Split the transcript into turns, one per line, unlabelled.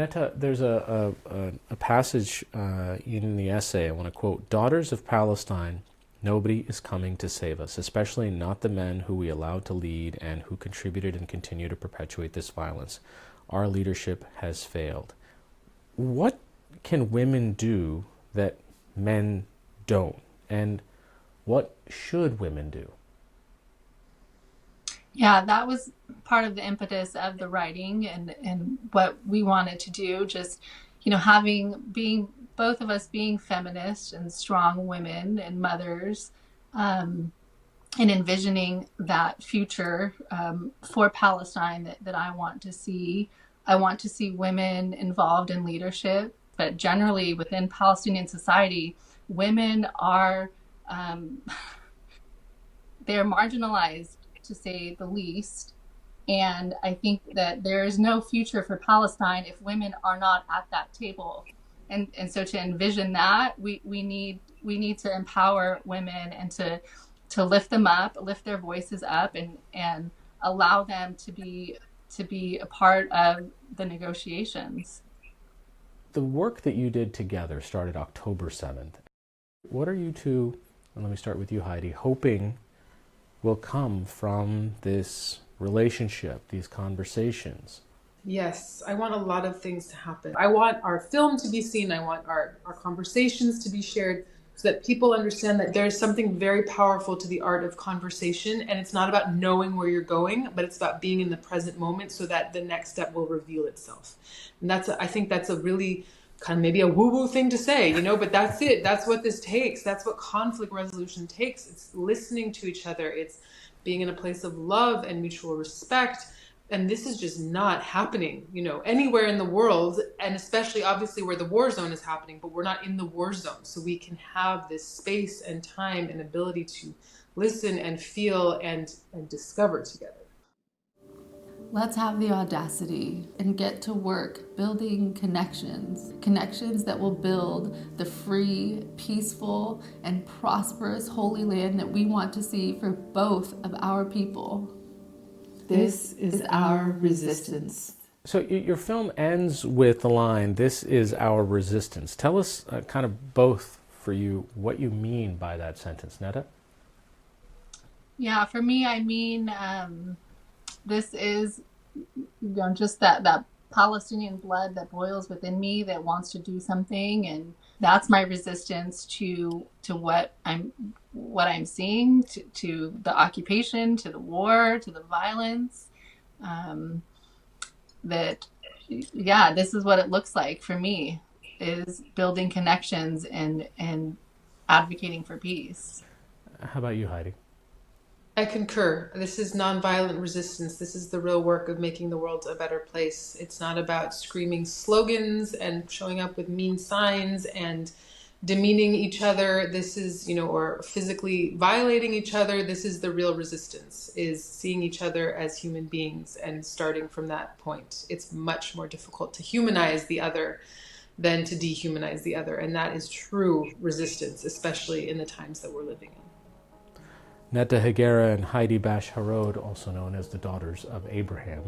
Neta, there's a passage in the essay I want to quote. Daughters of Palestine, nobody is coming to save us, especially not the men who we allowed to lead and who contributed and continue to perpetuate this violence. Our leadership has failed. What can women do that men don't? And what should women do?
Yeah, that was part of the impetus of the writing and what we wanted to do. Just, having being both of us being feminists and strong women and mothers, um, and envisioning that future for Palestine that I want to see. I want to see women involved in leadership, but generally within Palestinian society, women are um, they're marginalized, to say the least. And I think that there is no future for Palestine if women are not at that table. And so to envision that, we need to empower women and to lift them up, lift their voices up, and allow them to be a part of the negotiations.
The work that you did together started October 7th. What are you two, and let me start with you, Heidi, hoping will come from this relationship, these conversations?
Yes, I want a lot of things to happen. I want our film to be seen. I want our conversations to be shared so that people understand that there's something very powerful to the art of conversation. And it's not about knowing where you're going, but it's about being in the present moment so that the next step will reveal itself. And I think that's a really kind of maybe a woo-woo thing to say, but that's it. That's what this takes. That's what conflict resolution takes. It's listening to each other. It's being in a place of love and mutual respect. And this is just not happening, anywhere in the world, and especially obviously where the war zone is happening, but we're not in the war zone. So we can have this space and time and ability to listen and feel and discover together.
Let's have the audacity and get to work building connections, connections that will build the free, peaceful, and prosperous Holy Land that we want to see for both of our people. This is our resistance.
So your film ends with the line, "This is our resistance." Tell us kind of both for you what you mean by that sentence, Neta.
Yeah, for me, I mean, this is just that Palestinian blood that boils within me that wants to do something, and that's my resistance to what I'm seeing, to the occupation, to the war, to the violence. Um, that yeah, this is what it looks like for me, is building connections and advocating for peace.
How about you, Heidi?
I concur. This is nonviolent resistance. This is the real work of making the world a better place. It's not about screaming slogans and showing up with mean signs and demeaning each other. This is, or physically violating each other. This is the real resistance, is seeing each other as human beings and starting from that point. It's much more difficult to humanize the other than to dehumanize the other. And that is true resistance, especially in the times that we're living in.
Neta Heguera and Heidi Bash Harod, also known as the Daughters of Abraham.